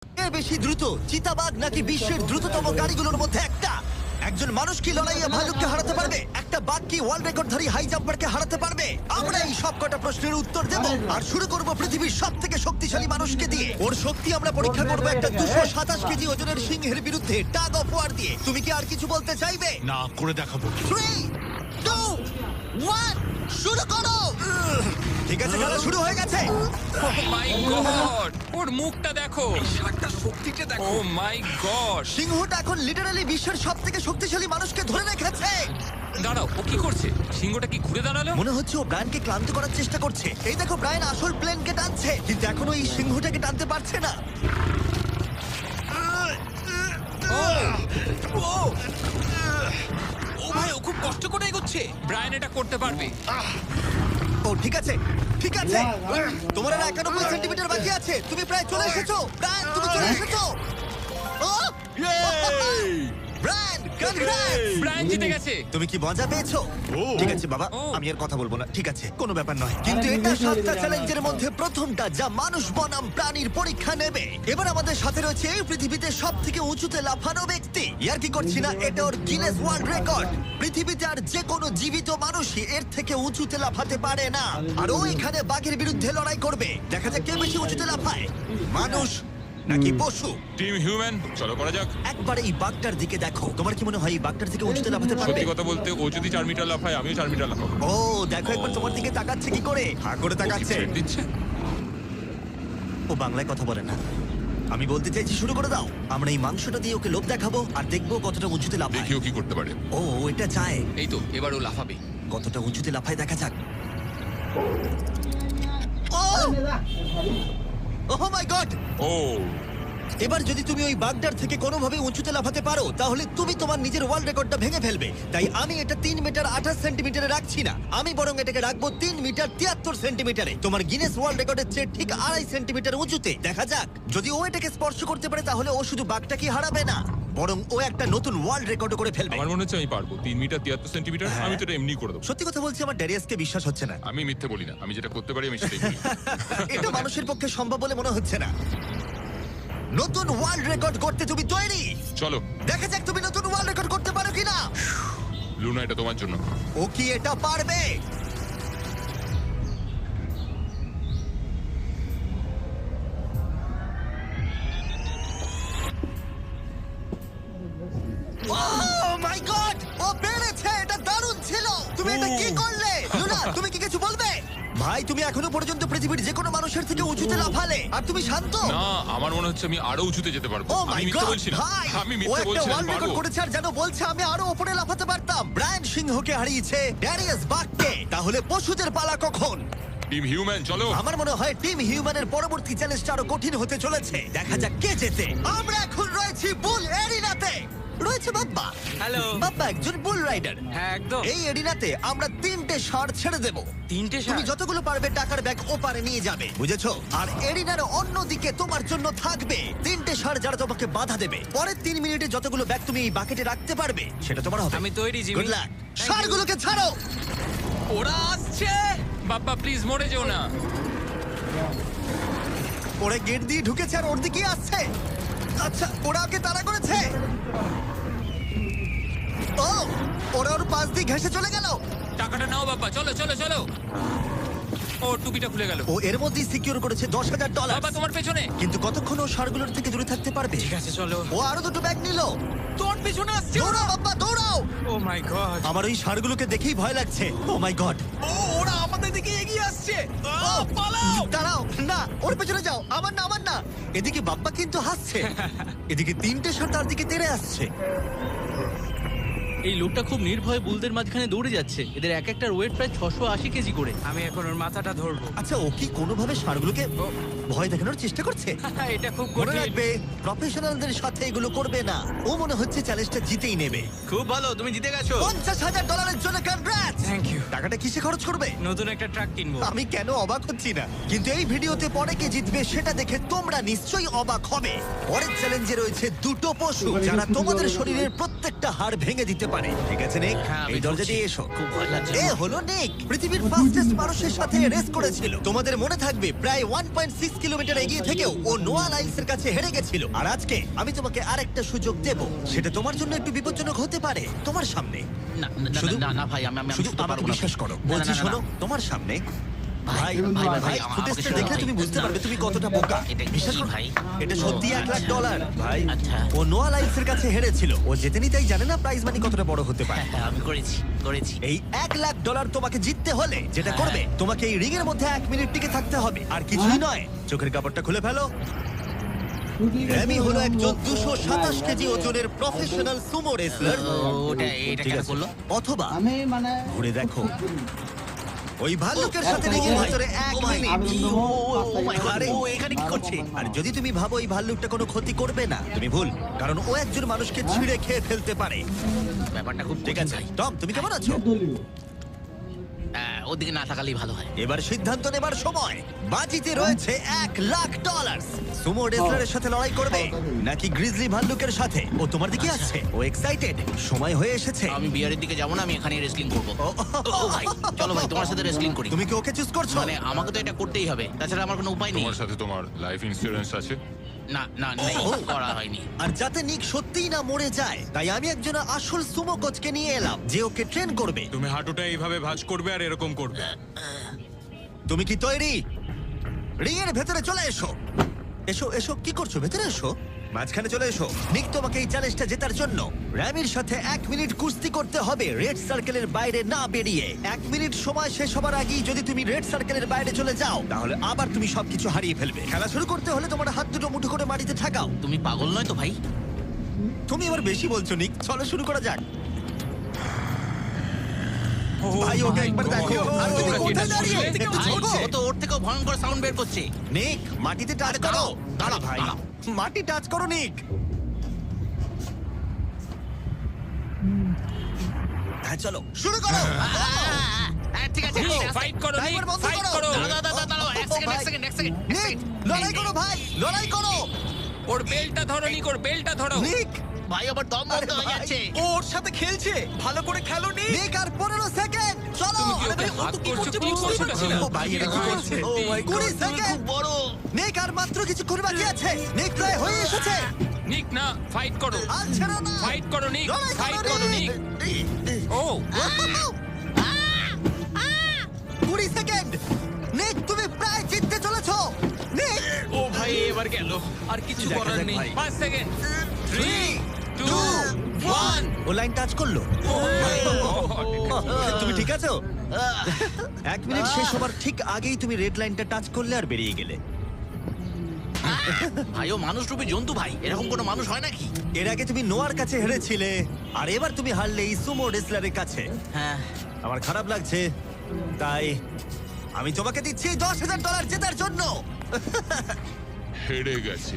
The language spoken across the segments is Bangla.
কে বেশি দ্রুত, চিতাবাঘ নাকি বিশ্বের দ্রুততম গাড়িগুলোর মধ্যে একটা? একজন মানুষ কি লড়াইয়ে ভালুককে হারাতে পারবে? একটা বাঘ কি ওয়ার্ল্ড রেকর্ডধারী হাই জাম্পারকে হারাতে পারবে? আমরা এই সব কটা প্রশ্নের উত্তর দেব আর শুরু করব পৃথিবীর সবথেকে শক্তিশালী মানুষকে দিয়ে। ওর শক্তি আমরা পরীক্ষা করব একটা 227 কেজি ওজনের সিংহের বিরুদ্ধে টাগ অফ ওয়ার দিয়ে। তুমি কি আর কিছু বলতে চাইবে? না করে দেখাবো। 3 2 1 শুরু করো। ঠিক আছে, খেলা শুরু হয়ে গেছে। ও মাই গড, ওর মুখটা দেখো, শার্কটা শক্তিটা ও মাই গড। সিংহটা এখন লিটারালি বিশ্বের সবথেকে শক্তিশালী মানুষকে ধরে রেখেছে। দাঁড়াও, ও কি করছে? সিংহটা কি ঘুরে দাঁড়ালো? মনে হচ্ছে ও ব্রায়ানকে ক্লান্ত করার চেষ্টা করছে। এই দেখো, ব্রায়ান আসল প্লেনকে টানছে, কিন্তু এখনো এই সিংহটাকে টানতে পারছে না। ও ভাই, ও খুব কষ্ট করে এগোচ্ছে। ব্রায়ান এটা করতে পারবে। ও ঠিক আছে, ঠিক আছে। তোমার আর 91 সেন্টিমিটার বাকি আছে। তুমি প্রায় চলে এসেছো। ব্রায়ান, তুমি চলে এসেছো। ও ব্রায়ান, কনগ্রেটস! ব্রায়ান জিতে গেছে। তুমি কি মজা পেয়েছো? ঠিক আছে বাবা, ও। আমি আর কথা বলবো না। ঠিক আছে, কোনো ব্যাপার নয়। কিন্তু এটা 7টা চ্যালেঞ্জের মধ্যে প্রথমটা যা মানুষ বনাম প্রাণীর পরীক্ষা নেবে। এবার আমাদের সাথে রয়েছে এই পৃথিবীতে সবথেকে উঁচুতে লাফানো ব্যক্তি। ইয়ার কি করছি না, এটা ওর গিনেস ওয়ার্ল্ড রেকর্ড। পৃথিবীতে আর যে কোনো জীবিত মানুষই এর থেকে উঁচুতে লাফাতে পারে না। আর ও এখানে বাঘের বিরুদ্ধে লড়াই করবে। দেখা যাক কে বেশি উঁচুতে লাফায়, মানুষ নাকি পশু। টিম হিউম্যান, চলো করা যাক। একবার এই বাঘটার দিকে দেখো। তোমার কি মনে হয় এই বাঘটার থেকে উঁচুতে লাফাতে পারবে? সত্যি কথা বলতে, ও যদি 4 মিটার লাফায়, আমিও 4 মিটার লাফাবো। ও দেখো, একবার তোমার দিকে তাকাচ্ছে কি করে, হা করে তাকাচ্ছে। ছেড়ে দিচ্ছে। ও বাংলায় কথা বলে না। আমি বলতে চাইছি শুরু করে দাও। আমরা এই মাংসটা দিয়ে ওকে লোভ দেখাবো আর দেখবো কতটা উঁচুতে লাফায়। দেখিও কি করতে পারে। ও এটা চায়। এই তো, এবার ও লাফাবে। কতটা উঁচুতে লাফায় দেখা যাক। ও মাই গড! ও এবার যদি তুমি ওই বাগদার থেকে কোনোভাবে উঁচুতে লাফাতে পারো, তাহলে তুমি তোমার নিজের ওয়ার্ল্ড রেকর্ডটা ভেঙে ফেলবে। তাই আমি এটা 3 মিটার 28 সেন্টিমিটারে রাখছি না। আমি বরং এটাকে রাখবো 3 মিটার 73 সেন্টিমিটারে। তোমার গিনেস ওয়ার্ল্ড রেকর্ডের চেয়ে ঠিক 2.5 সেন্টিমিটার উঁচুতে। দেখা যাক, যদি ও এটাকে স্পর্শ করতে পারে, তাহলে ও শুধু বাগটাকে হারাবে না, বরং ও একটা নতুন ওয়ার্ল্ড রেকর্ড করে ফেলবে। আমার মনে হচ্ছে আমি পারবো। 3 মিটার 73 সেন্টিমিটার, হ্যাঁ। আমি তো এটা এমনি করে দেবো। সত্যি কথা বলছি, আমার ড্যারিয়াসকে বিশ্বাস হচ্ছে না। আমি মিথ্যে বলি না, আমি যেটা করতে পারি আমি সেটাই বলি। এটা মানুষের পক্ষে সম্ভব বলে মনে হচ্ছে না। নতুন ওয়ার্ল্ড রেকর্ড করতে তুমি তৈরি? চলো দেখা যাক তুমি নতুন ওয়ার্ল্ড রেকর্ড করতে পারো কিনা। লুনা, এটা তোমার জন্য। ও কি এটা পারবে? Oh my God! ও পেরেছে! এটা দারুণ ছিল! তুমি এটা কি করলে? লুনা, তুমি কি কিছু বলবে? ভাই, তুমি এখনো পর্যন্ত পৃথিবীর যে কোনো মানুষের থেকে উঁচুতে লাফালে, আর তুমি শান্ত। না, আমার মনে হচ্ছে আমি আরো উঁচুতে যেতে পারবো। ও আমি মাই মিথ্যে গড বলছি না, ভাই! আমি ও মিথ্যে একটা বলছি না, ওয়ার্ল্ড আমি রেকর্ড পারবো। করেছে আর যেন বলছে আমি আরো উপরে লাফাতে পারতাম। ব্রায়ান সিংহকে হারিয়েছে ড্যারিয়াস বাককে। তাহলে পশুদের পালা কখন? টিম হিউম্যান, চলো। আমার মনে হয় টিম হিউম্যানের পরবর্তী চ্যালেঞ্জটা আরো কঠিন হতে চলেছে। দেখা যাক কে জেতে। আমরা এখন রয়েছি বুল এরিনাতে। রয়েছে বাব্বা। হ্যালো। বাব্বা একজন বুল রাইডার। হ্যাঁ, একদম। এই এরিনাতে আমরা 3টে ষাঁড় ছেড়ে দেব। 3টে তুমি ষাঁড়? যতগুলো পারবে টাকার ব্যাগ ওপারে নিয়ে যাবে, বুঝেছো? আর এরিনার অন্যদিকে তোমার জন্য থাকবে 3টে ষাঁড় যারা তোমাকে বাধা দেবে। পরের 3 মিনিটে যতগুলো ব্যাগ তুমি এই বাকেটে রাখতে পারবে সেটা তোমার হবে। আমি তৈরি, জিমি। Good luck. ষাঁড়গুলোকে ছাড়ো। ওরা আসছে। বাপ্পা প্লিজ মরে যেও না। ওরা গেট দিয়ে ঢুকেছে আর ওর দিকেই আসছে। আচ্ছা, ওরা ওকে তাড়া করেছে। ও, ওরা ওর পাশ দিয়ে ঘেঁষে চলে গেল। টাকাটা নাও বাপ্পা, চলো চলো চলো। ও টুপিটা খুলে গেল। ও এর মধ্যেই সিকিউর করেছে $10,000। বাবা তোমার পেছনে। কিন্তু কতক্ষণ ও ষাঁড়গুলোর থেকে দূরে থাকতে পারবে? ঠিক আছে, চলো। ও আরো 2টো ব্যাগ নিল। তোর পিছনে আসছে। দৌড়াও বাবা, দৌড়াও। ও মাই গড। আমার ওই ষাঁড়গুলোকে দেখেই ভয় লাগছে। ও মাই গড। ও, ওরা আমাদের দিকে এগিয়ে আসছে। ও, পালাও। দাঁড়াও, না, ওর পেছনে যাও। আমার না, আমার না। এদিকে বাপ্পা কিন্তু হাসছে, এদিকে 3টে ষাঁড় তার দিকে তেড়ে আসছে। এই লোকটা খুব নির্ভয়ে বুলদের মাঝখানে দৌড়ে যাচ্ছে। এদের এক একটার ওয়েট প্রায় 680 কেজি করে। আমি এখন ওর মাথাটা ধরবো। আচ্ছা, ও কি কোনোভাবে ষাঁড়গুলোকে ভয় দেখানোর চেষ্টা করছে? এটা খুব মনে কঠিন। রাখবে, প্রফেশনালদের সাথে এগুলো করবে না। ও মনে হচ্ছে চ্যালেঞ্জটা জিতেই নেবে। খুব ভালো, তুমি জিতে গেছো। $50,000 জন্য কনগ্রাটস। Thank you. টাকাটা কিসে খরচ করবে? নতুন একটা ট্রাক কিনবো। আমি কেন অবাক হচ্ছি না, কিন্তু এই ভিডিওতে পরে কে জিতবে সেটা দেখে তোমরা নিশ্চয়ই অবাক হবে। পরের চ্যালেঞ্জে রয়েছে 2টো পশু যারা তোমাদের শরীরের প্রত্যেকটা হাড় ভেঙে দিতে পারে। ঠিক আছে নিক, হ্যাঁ, আমি এই দরজা ঢুকছি। দিয়ে এসো। খুব ভয় লাগছে। এ হলো নিক, পৃথিবীর ফাস্টেস্ট মানুষের সাথে রেস করেছিল। তোমাদের মনে থাকবে প্রায় 1.6 কিলোমিটার এগিয়ে থেকেও ও নোয়া লাইলসের কাছে হেরে গেছিল। আর আজকে আমি তোমাকে আরেকটা সুযোগ দেব। সেটা তোমার জন্য একটু বিপজ্জনক হতে পারে। তোমার সামনে না না, না, শুধু- না না ভাই আমি শুধু শুতে আমাকে পারবো না বিশ্বাস করো, না, না, বলছি না, না, শোনো, না। তোমার সামনে ভাই ভাই, ভাই ভাই, ফুটেজটা আমাকে দেখলে শোনো, তুমি বুঝতে না। পারবে তুমি কতটা বোকা। এটা কি বিশ্বাস করো ভাই? এটা সত্যি $1,00,000 ভাই। আচ্ছা। ও নোয়া লাইলসের কাছে হেরেছিল। ও জেতেনি তাই জানে না প্রাইজ মানি কতটা বড় হতে পারে। হ্যাঁ, আমি করেছি এই $1,00,000 তোমাকে জিততে হলে যেটা হ্যাঁ। করবে, তোমাকে এই রিং এর মধ্যে 1 মিনিট টিকে থাকতে হবে। আর কিছুই নয়, চোখের কাপড়টা খুলে ফেলো। র্যামি হলো একজন 227 কেজি ওজনের প্রফেশনাল সুমো রেসলার। এটা ঠিক কেন আছে, করলো? অথবা আমি মানে ঘুরে দেখো ওই ভাল্লুকের সাথে রিংয়ের ভিতরে 1 মিনিট। আরে, ও এখানে কি করছে? আর যদি তুমি ভাবো এই ভাল্লুকটা কোনো ক্ষতি করবে না, তুমি ভুল। কারণ ও একজন মানুষকে ছিঁড়ে খেয়ে ফেলতে পারে। ব্যাপারটা খুব ঠিক আছে টম, তুমি কেমন আছো? ওদিকে না তাকালেই ভালো হয়। এবার সিদ্ধান্ত নেবার সময়। বাজিতে রয়েছে $1,00,000। সুমো রেসলারের সাথে লড়াই করবে নাকি গ্রিজলি ভাল্লুকের সাথে? ও তোমার দিকে আসছে, ও এক্সাইটেড। সময় হয়ে এসেছে। আমি বিয়ারের দিকে যাবো না, আমি এখানে রেসলিং করবো। ও, ও ভাই চলো ভাই তোমার সাথে রেসলিং করি। তুমি কি ওকে চুজ করছো? মানে আমাকে তো এটা করতেই হবে, তাছাড়া আমার কোনো উপায় নেই। তোমার সাথে তোমার লাইফ ইন্স্যুরেন্স আছে? না না নেই, ও। করা হয়নি। আর যাতে নিক সত্যিই না মরে যায়, তাই আমি একজন আসল সুমো কোচকে নিয়ে এলাম যে ওকে ট্রেন করবে। তুমি হাঁটুটা এইভাবে ভাঁজ করবে আর এরকম করবে। তুমি কি তৈরি? রিং এর ভেতরে চলে এসো। এসো এসো, কি করছো? ভেতরে এসো, মাঝখানে চলে এসো। নিক তোমাকে এই চ্যালেঞ্জটা জেতার জন্য র্যামির সাথে 1 মিনিট কুস্তি করতে হবে রেড সার্কেলের বাইরে না বেরিয়ে। 1 মিনিট সময় শেষ হবার আগেই যদি তুমি রেড সার্কেলের বাইরে চলে যাও, তাহলে আবার তুমি সবকিছু হারিয়ে ফেলবে। খেলা শুরু করতে হলে তোমার হাত দুটো মুঠো করে মাটিতে ঠাকাও। তুমি পাগল নয় তো ভাই? তুমি এবার বেশি বলছো নিক, চলো শুরু করা যাক। ভাই ওকে একবার দেখো। আর তুমি তোমরা কি কোথায় এটা দাঁড়িয়ে? শুনলে? একটু ভাই, ঝোঁকো। ও তো ওর থেকেও ভয়ঙ্কর সাউন্ড বের করছে। নিক, মাটিতে টাচ করো। দাঁড়াও, দাঁড়াও, ভাই, দাঁড়াও। মাটি টাচ করো নিক। হ্যাঁ চলো শুরু করো। ঠিক আছে ফাইট করো নিক, ড্রাইভার বন্ধ ফাইট করো। করো। দাঁড়াও, এক সেকেন্ড। নিক, লড়াই করো ভাই, লড়াই করো। ওর বেলটা ধরো নিক, ওর বেলটা ধরো। নিক, ভাই আবার দম বন্ধ হয়ে ভাই। যাচ্ছে। ও ওর সাথে খেলছে, ভালো করে খেলো নি। নিক আর 15 সেকেন্ড। চলো। তুমি কি ওকে আরে ভাই, ও হাত তো কি করছো, করছে কি বুঝতেই করছো পারছি না? না। ও ভাই, এটা কি করছে? ও মাই 20 তুমি সেকেন্ড। খুব বড়। নিক আর মাত্র কিছুক্ষণ বাকি আছে। নিক প্রায় হয়ে এসেছে। নিক না, ফাইট করো। আর ছেড়ো না। ফাইট করো নিক, লড়াই ফাইট করো নিক। ও 20 সেকেন্ড। নিক তুমি প্রায় জিততে চলেছো। নিক, ও ভাই এবার গেল, আর কিছু দেখা করার যাক নেই। ভাই। 5 সেকেন্ড। 3 2 1 ও লাইন টাচ করলো। তুমি ঠিক আছো? 1 মিনিট শেষ হবার ঠিক আগেই তুমি রেড লাইনটা টাচ করলে আর বেরিয়ে গেলে। ভাই ও মানুষ রূপী জন্তু ভাই, এরকম কোনো মানুষ হয় নাকি? এর আগে তুমি নোয়ার কাছে হেরেছিলে, আর এবার তুমি হারলে এই সুমো রেসলারের কাছে। হ্যাঁ আমার খারাপ লাগছে, তাই আমি তোমাকে দিচ্ছি $10,000 জেতার জন্য। হেরে গেছে।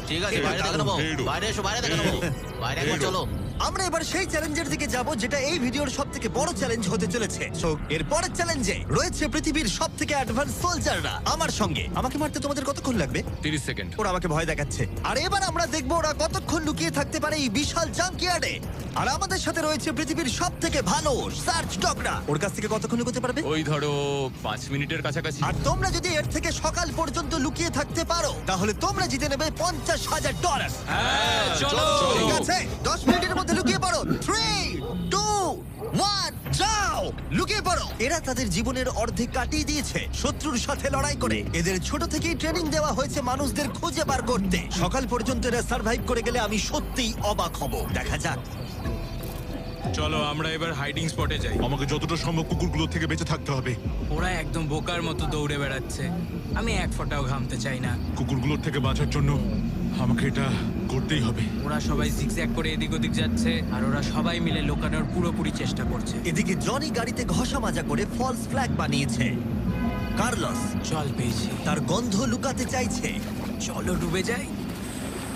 ঠিক আছে, বাইরে দেখে নেবো। হেডো। বাইরে এসো, বাইরে দেখে নেবো। বাইরে একবার চলো। আমরা এবার সেই চ্যালেঞ্জের দিকে যাব যেটা এই ভিডিওর সব থেকে বড় চ্যালেঞ্জ হতে চলেছে। সো এর পরের চ্যালেঞ্জে রয়েছে পৃথিবীর সব থেকে অ্যাডভান্স সোলজাররা আমার সঙ্গে। আমাকে মারতে তোমাদের কতক্ষণ লাগবে? 30 সেকেন্ড। ওরা আমাকে ভয় দেখাচ্ছে। আর এবার আমরা দেখবো ওরা কতক্ষণ লুকিয়ে থাকতে পারে এই বিশাল জাঙ্কিয়ার্ডে। আর আমাদের সাথে রয়েছে পৃথিবীর সব থেকে ভালো সার্চ ডগরা। ওর কাছ থেকে কতক্ষণ লুকোতে পারবে? ওই ধরো 5 মিনিটের কাছাকাছি। আর তোমরা যদি এর থেকে সকাল পর্যন্ত লুকিয়ে থাকতে পারো, তাহলে তোমরা জিতে নেবে $50,000। হ্যাঁ চলো। ঠিক আছে, 10 মিনিটের মধ্যে লুকিয়ে পড়ো। 3 2 1 যাও, লুকিয়ে পড়ো। এরা তাদের জীবনের অর্ধেক কাটিয়ে দিয়েছে শত্রুর সাথে লড়াই করে। এদের ছোট থেকেই ট্রেনিং দেওয়া হয়েছে মানুষদের খুঁজে বার করতে। সকাল পর্যন্ত এরা সার্ভাইভ করে গেলে আমি সত্যিই অবাক হব। দেখা যাক। চলো আমরা এবার হাইডিং স্পটে যাই। আমাকে যতটা সম্ভব কুকুরগুলো থেকে বেঁচে থাকতে হবে। ওরা একদম বোকার মতো দৌড়ে বেড়াচ্ছে, আমি এক ফোঁটাও ঘামতে চাই না। কুকুরগুলোর থেকে বাঁচার জন্য আমাকে এটা করতেই হবে। ওরা সবাই জিগজ্যাগ করে এদিক ওদিক যাচ্ছে, আর ওরা সবাই মিলে লুকানোর পুরোপুরি চেষ্টা করছে। এদিকে জনি গাড়িতে ঘষা মাজা করে ফলস ফ্ল্যাগ বানিয়েছে। কার্লস জল পেয়েছি, তার গন্ধ লুকাতে চাইছে। চলো ডুবে যাই।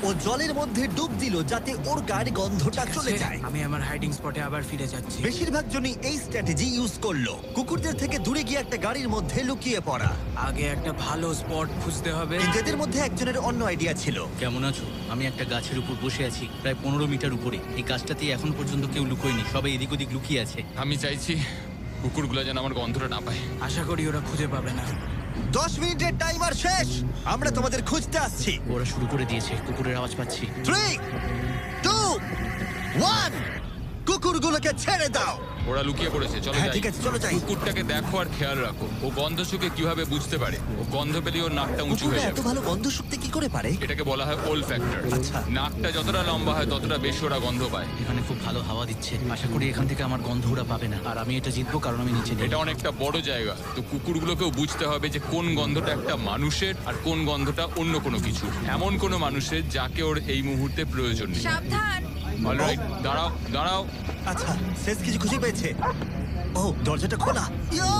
ও জলের মধ্যে ডুব দিল যাতে ওর গায়ের গন্ধটা চলে যায়। আমি আমার হাইডিং স্পটে আবার ফিরে যাচ্ছি। বেশিরভাগ জনই এই স্ট্র্যাটেজি ইউজ করলো, কুকুরদের থেকে দূরে গিয়ে একটা গাড়ির মধ্যে লুকিয়ে পড়া। আগে একটা ভালো স্পট খুঁজতে হবে। কিন্তু এদের মধ্যে একজনের অন্য আইডিয়া ছিল। কেমন আছো? আমি একটা গাছের উপর বসে আছি, প্রায় 15 মিটার উপরে। এই গাছটাতে এখন পর্যন্ত কেউ লুকোয়নি, সবাই এদিক ওদিক লুকিয়ে আছে। আমি চাইছি কুকুরগুলো যেন আমার গন্ধটা না পায়। আশা করি ওরা খুঁজে পাবে না। 10 মিনিটের টাইমার শেষ, আমরা তোমাদের খুঁজতে আসছি। ওরা শুরু করে দিয়েছে, কুকুরের আওয়াজ পাচ্ছি। 3, 2, 1, কুকুরগুলোকে ছেড়ে দাও। ওরা লুকিয়ে পড়েছে, চলো হ্যাঁ যাই। ঠিক আছে, চলো যাই। কুকুরটাকে দেখো আর খেয়াল রাখো, ও গন্ধ শুকে কিভাবে বুঝতে পারে। ও গন্ধ পেলে ওর নাকটা উঁচু কুকুরটা হয়ে এত যাবে। ভালো গন্ধ শুকতে কি করে পারে? এটাকে বলা হয় ওল ফ্যাক্টর। আচ্ছা। নাকটা যতটা লম্বা হয় ততটা বেশি ওরা গন্ধ পায়। এখানে খুব ভালো হাওয়া দিচ্ছে, আশা করি এখান থেকে আমার গন্ধ ওরা পাবে না। আর আমি এটা জিতবো কারণ আমি নিচে নেই। এটা অনেকটা বড় জায়গা, তো কুকুরগুলোকেও বুঝতে হবে যে কোন গন্ধটা একটা মানুষের আর কোন গন্ধটা অন্য কোনো কিছু, এমন কোনো মানুষের যাকে ওর এই মুহূর্তে প্রয়োজন নেই। সাবধান। অলরাইট, দাঁড়াও দাঁড়াও। আচ্ছা, শেষ কিছু খুঁজে পেয়েছে। ও, দরজাটা খোলা। ইয়ো,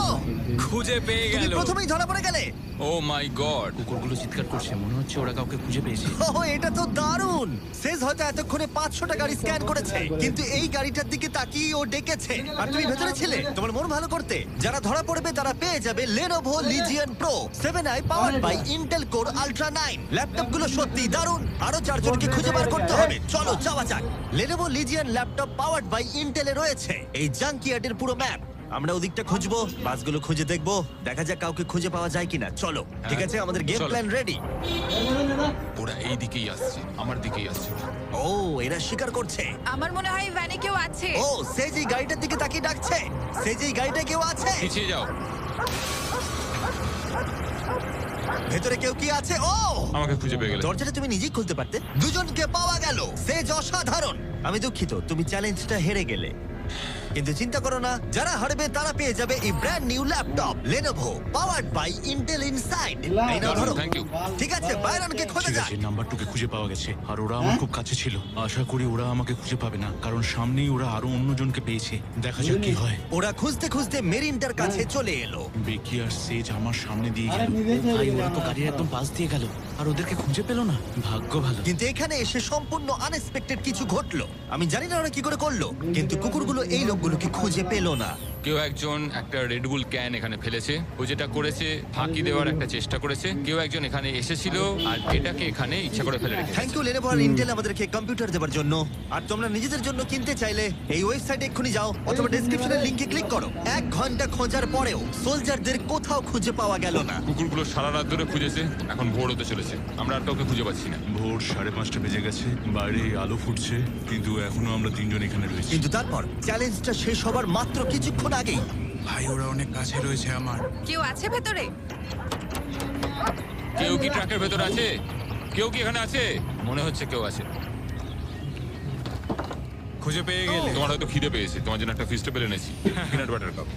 খুঁজে পেয়ে তুমি গেল। প্রথমেই ধরা পড়ে গেলে। ও মাই গড। কুকুরগুলো চিৎকার করছে, মনে হচ্ছে ওরা কাউকে খুঁজে পেয়েছে। ও, এটা তো দারুণ। শেষ হয়তো এতক্ষণে 500টা গাড়ি স্ক্যান করেছে, কিন্তু এই গাড়িটার দিকে তাকিয়ে ও ডেকেছে। আর তুমি ভেতরে ছিলে, তোমার মন ভালো করতে। যারা ধরা পড়বে তারা পেয়ে যাবে Lenovo Legion Pro 7i powered by Intel Core Ultra 9 ল্যাপটপগুলো সত্যি দারুণ। আরো 4 জনকে খুঁজে বার করতে হবে। চলো যাওয়া যাক। Lenovo Legion laptop powered by Intel এ রয়েছে এই জাঙ্কিয়ার্ডের পুরো ম্যাপ। আমরা ওদিকটা খুঁজবো, বাসগুলো খুঁজে দেখবো, দেখা যাক কাউকে খুঁজে পাওয়া যায় কিনা। চলো, ঠিক আছে, আমাদের গেম চলো। Plan ready. ওরা এই দিকেই আসছে, আমার দিকেই আসছে ওরা। ও, এরা শিকার করছে। আমার মনে হয় এই ভ্যানে কেউ আছে। ও, সে যে গাড়িটার দিকে তাকিয়ে ডাকছে, সে যে গাড়িটা কেউ আছে। পিছিয়ে যাও। ভেতরে কেউ কি আছে? ও, আমাকে খুঁজে পেয়ে গেলে। দরজাটা তুমি নিজেই খুলতে পারতে। দুজনকে পাওয়া গেল, সে অসাধারণ। আমি দুঃখিত, তুমি চ্যালেঞ্জটা হেরে গেলে। কিন্তু চিন্তা করো না, যারা হারবে তারা পেয়ে যাবে এই brand new laptop Lenovo powered by Intel Inside। এই নাও ধরো। Thank you. ঠিক আছে, বাইরনকে খোঁজা ঠিক যাক। আছে, নাম্বার 2 কে খুঁজে পাওয়া গেছে আর ওরা আমার খুব কাছে ছিল। আশা করি ওরা আমাকে খুঁজে পাবে না, কারণ সামনেই ওরা আরো অন্যজনকে পেয়েছে। দেখা যাক কি হয়। ওরা খুঁজতে খুঁজতে মেরিনটার কাছে চলে এলো। বেকি আর সেজ আমার সামনে দিয়ে গেল। ভাই, ওরা তো গাড়ির একদম পাশ দিয়ে গেল আর ওদেরকে খুঁজে পেলো না। ভাগ্য ভালো। কিন্তু এখানে এসে সম্পূর্ণ আনএক্সপেক্টেড কিছু ঘটলো। আমি জানি না ওরা কি করে করলো, কিন্তু কুকুরগুলো এই লোকগুলোকে খুঁজে পেলো না। কেউ একজন একটা রেডবুল ক্যান এখানে ফেলেছে, ও যেটা করেছে ফাঁকি দেওয়ার একটা চেষ্টা করেছে। কেউ একজন এখানে এসেছিল আর এটাকে এখানে ইচ্ছা করে ফেলে রেখেছে। থ্যাংক ইউ Lenovo আর Intel আমাদেরকে কম্পিউটার দেওয়ার জন্য। আর তোমরা নিজেদের জন্য কিনতে চাইলে এই ওয়েবসাইটে এক্ষুনি যাও অথবা ডেসক্রিপশনের লিংকে ক্লিক করো। 1 ঘন্টা খোঁজার পরেও সোলজারদের কোথাও খুঁজে পাওয়া গেল না। কুকুরগুলো সারা রাত ধরে খুঁজেছে, এখন ভোর হতে চলেছে, আমরা আর কাউকে খুঁজে পাচ্ছি না। ভোর 5:30 বেজে গেছে, বাইরে আলো ফুটছে, কিন্তু এখনো আমরা 3 জন এখানে রয়েছি। কিন্তু তারপর চ্যালেঞ্জটা শেষ হবার মাত্র কিছুক্ষণ আগেই ভাই, ওরা অনেক কাছে রয়েছে আমার। কেউ আছে ভেতরে? কেউ কি ট্রাকের ভেতর আছে? কেউ কি এখানে আছে? মনে হচ্ছে কেউ আছে। খুঁজে পেয়ে গেলে। তোমার হয়তো খিদে পেয়েছে, তোমার জন্য একটা ফিস্টেবল এনেছি, পিনাট বাটার কাপ।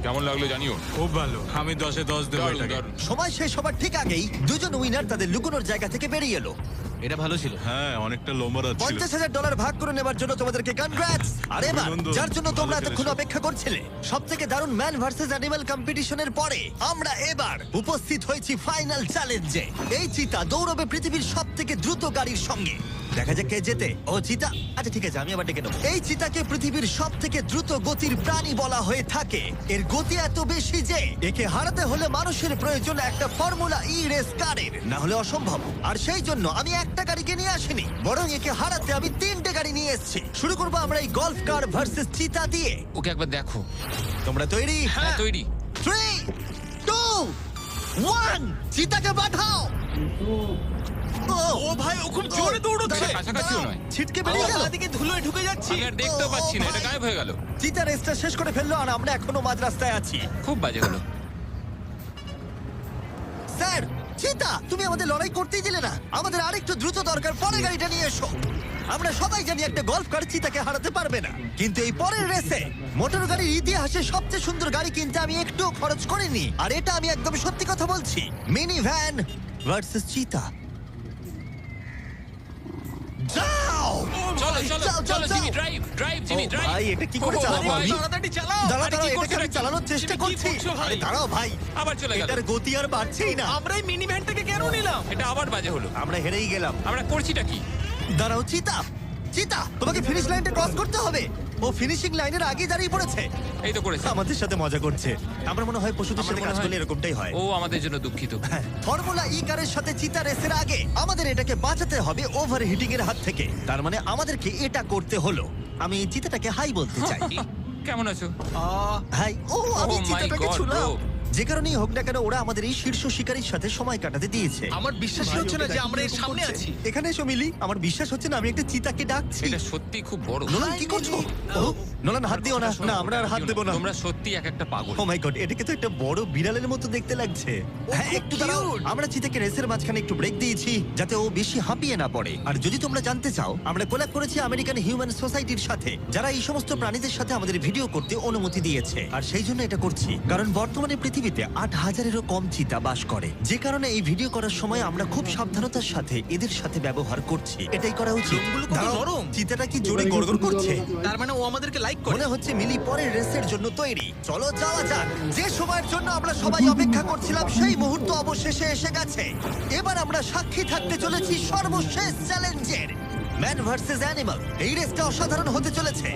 কেমন লাগলো জানিও। খুব ভালো, আমি 10-এ 10 দেবো দারুণ, এটাকে। দারুণ। সময় শেষ হবার ঠিক আগেই দুজন উইনার তাদের লুকোনোর জায়গা থেকে বেরিয়ে এলো। এটা ভালো ছিল। হ্যাঁ, অনেকটা লম্বা রাত ছিল। $50,000 ভাগ করে নেবার জন্য তোমাদেরকে কনগ্রাটস। আর এবার অভিনন্দন। যার জন্য তোমরা ভালো এতক্ষণ খেলেছো। অপেক্ষা করছিলে, সবথেকে দারুণ ম্যান ভার্সেস অ্যানিমাল কম্পিটিশনের পরে আমরা এবার উপস্থিত হয়েছি ফাইনাল চ্যালেঞ্জে। এই চিতা দৌড়বে পৃথিবীর সবথেকে দ্রুত গাড়ির সঙ্গে। দেখা যাক কে জেতে। ও চিতা, আচ্ছা ঠিক আছে, আমি আবার ডেকে নেবো। এই চিতাকে পৃথিবীর সবথেকে দ্রুত গতির প্রাণী বলা হয়ে থাকে। এর গতি এত বেশি যে একে হারাতে হলে মানুষের প্রয়োজন একটা ফর্মুলা ই রেস কারের, না হলে অসম্ভব। আর সেই জন্য আমি একটা গাড়িকে নিয়ে আসিনি, বরং একে হারাতে আমি 3টে গাড়ি নিয়ে এসেছি। শুরু করবো আমরা এই গল্ফ কার ভার্সেস চিতা দিয়ে। ওকে একবার দেখো। তোমরা তৈরি? হ্যাঁ তৈরি। 3, 2, 1, চিতাকে পাঠাও। ও ভাই, ও খুব জোরে দৌড়চ্ছে। দাঁড়াও, কাছাকাছিও দাঁড়াও। নয়। ছিটকে বেরিয়ে গেল। দিকে ধুলোয় ঢুকে যাচ্ছি। আমি আর দেখতেও পাচ্ছি না, এটা ভাই। গায়েব হয়ে গেল। চিতা রেসটা শেষ করে ফেললো আর আমরা এখনো মাঝ রাস্তায় আছি। খুব বাজে হলো। স্যার, চিতা, তুমি আমাদের লড়াই করতেই দিলে না। আমাদের আরেকটু দ্রুত দরকার, পরে গাড়িটা নিয়ে এসো। আমরা সবাই জানি একটা গল্ফ কার চিতাকে হারাতে পারবে না, কিন্তু এই পরের রেসে মোটর গাড়ির ইতিহাসে সবচেয়ে সুন্দর গাড়ি কিনতে আমি একটু খরচ করিনি। আর এটা আমি একদম সত্যি কথা বলছি। মিনি ভ্যান ভার্সেস চিতা। যাও! চলো চলো যাও, যাও, চলো যাও। জিমি ড্রাইভ ড্রাইভ জিমি ও ড্রাইভ ভাই, এটা কি করে চালাবো আমি? তাড়াতাড়ি চালাও। দাঁড়াও, আরে দাঁড়াও, কি এটাকে করছো আমি নাকি? চালানোর চেষ্টা তুমি কি করছি। করছো ভাই? আরে দাঁড়াও ভাই, আবার চলে গেল এটার গতি আর বাড়ছেই না। আমরা এই মিনি ভ্যানটাকে কেন নিলাম? এটা আবার বাজে হলো আমরা হেরেই গেলাম। আমরা করছিটা কি দাঁড়াও চিতা, চিতা, তোমাকে ফিনিশ লাইনটা ক্রস করতে হবে। ও ফিনিশিং লাইনের আগে দাঁড়িয়ে পড়েছে। এই তো করেছে আমাদের সাথে মজা করছে। আমার মনে হয় পশুদের আমার সাথে মনে কাজ হয়- করলে এরকমটাই হয়। ও আমাদের জন্য দুঃখিত হ্যাঁ, ফর্মুলা ই কারের সাথে চিতা রেসের আগে আমাদের এটাকে বাঁচাতে হবে ওভারহিটিং এর হাত থেকে। তার মানে আমাদেরকে এটা করতে হলো। আমি চিতাটাকে হাই বলতে চাই। কেমন আছো হাই, ও আমি Oh my চিতাটাকে God, ছুলাম। bro. যে কারণেই হোক না কেন ওরা আমাদের এই শীর্ষ শিকারীর সাথে সময় কাটাতে দিয়েছে। আমার বিশ্বাসই হচ্ছে না যে আমরা এর সামনে আছি। এখানে এসো মিলি, আমার বিশ্বাস হচ্ছে না আমি একটা চিতাকে ডাকছি। এটা সত্যি খুব বড় নোলান কি করছো? ও, নোলান হাত দিও না। না, আমরা আর হাত দেবো না। তোমরা সত্যি এক একটা পাগল ও মাই গড, এটাকে তো একটা বড় বিড়ালের মতো দেখতে লাগছে। হ্যাঁ, একটু দাঁড়াও। আমরা চিতাকে রেসের মাঝখানে একটু ব্রেক দিয়েছি যাতে ও বেশি হাঁপিয়ে না পড়ে। আর যদি তোমরা জানতে চাও, আমরা কোলাব করেছি আমেরিকান হিউম্যান সোসাইটির সাথে, যারা এই সমস্ত প্রাণীদের সাথে আমাদের ভিডিও করতে অনুমতি দিয়েছে। আর সেই জন্য এটা করছি কারণ বর্তমানে পৃথিবীতে ৮,০০০-এরও কম চিতা বাস করে। যে কারণে এই ভিডিও করার সময় আমরা খুব সাবধানতার সাথে এদের সাথে ব্যবহার করছি। এটাই করা উচিত। লোমগুলো কত দাঁড়াও, নরম। চিতাটা কি জোরে গড়গড় করছে? তার মানে ও আমাদেরকে লাইক করে। মনে হচ্ছে মিলি পরের রেসের জন্য তৈরি। চলো যাওয়া যাক। যে সময়ের জন্য আমরা সবাই অপেক্ষা করছিলাম সেই মুহূর্ত অবশেষে এসে গেছে। এবার আমরা সাক্ষী থাকতে চলেছি সর্বশেষ চ্যালেঞ্জের, ম্যান ভার্সেস অ্যানিমাল। এই রেসটা অসাধারণ হতে চলেছে।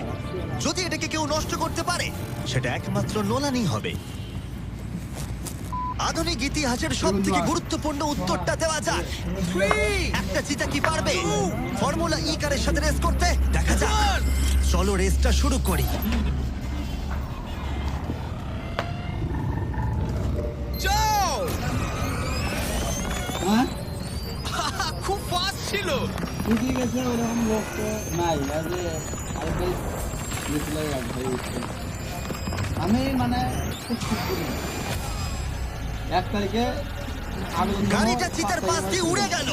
যদি এটাকে কেউ নষ্ট করতে পারে সেটা একমাত্র নোলানই হবে। আধুনিক ইতিহাসের সব থেকে গুরুত্বপূর্ণ উত্তরটা দেওয়া যাক। একটা চিতা কি পারবে ফর্মুলা ই কারের সাথে রেস করতে? দেখা যাক। চলো রেসটা শুরু করি। যাও। হ্যাঁ খুব ফাস্ট ছিল। ঠিক আছে ওরকম লোক তো নাই আরে আরেকবার ডিসপ্লে রাখবে আমি মানে খুব খুব করি 1 তারিখে গাড়িটা চিতার পাশ দিয়ে উড়ে গেল।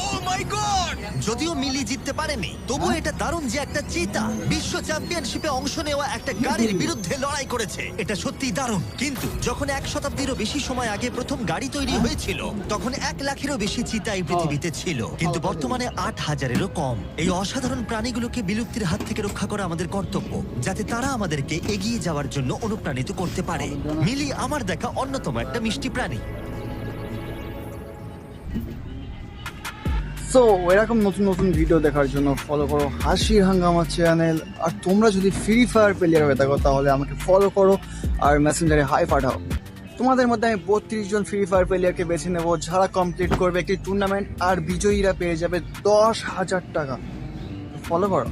ও মাই গড। যদিও মিলি জিততে পারেনি, তবু এটা দারুণ যে একটা চিতা বিশ্ব চ্যাম্পিয়নশিপে অংশ নেওয়া একটা গাড়ির বিরুদ্ধে লড়াই করেছে। এটা সত্যিই দারুণ। কিন্তু যখন 1 শতাব্দীরও বেশি সময় আগে প্রথম গাড়ি তৈরি হয়েছিল, তখন 1 লাখেরও বেশি চিতা এই পৃথিবীতে ছিল। কিন্তু বর্তমানে 8,000-এরও কম। এই অসাধারণ প্রাণীগুলোকে বিলুপ্তির হাত থেকে রক্ষা করা আমাদের কর্তব্য, যাতে তারা আমাদেরকে এগিয়ে যাওয়ার জন্য অনুপ্রাণিত করতে পারে। মিলি আমার দেখা অন্যতম একটা মিষ্টি প্রাণী। সো এরকম নতুন নতুন ভিডিও দেখার জন্য ফলো করো হাসির হাঙ্গামা চ্যানেল। আর তোমরা যদি ফ্রি ফায়ার প্লেয়ার হয়ে থাকো তাহলে আমাকে ফলো করো আর মেসেঞ্জারে হাই পাঠাও। তোমাদের মধ্যে আমি 32 জন ফ্রি ফায়ার প্লেয়ারকে বেছে নেব, যারা কমপ্লিট করবে একটি টুর্নামেন্ট আর বিজয়ীরা পেয়ে যাবে 10,000 টাকা। ফলো করো।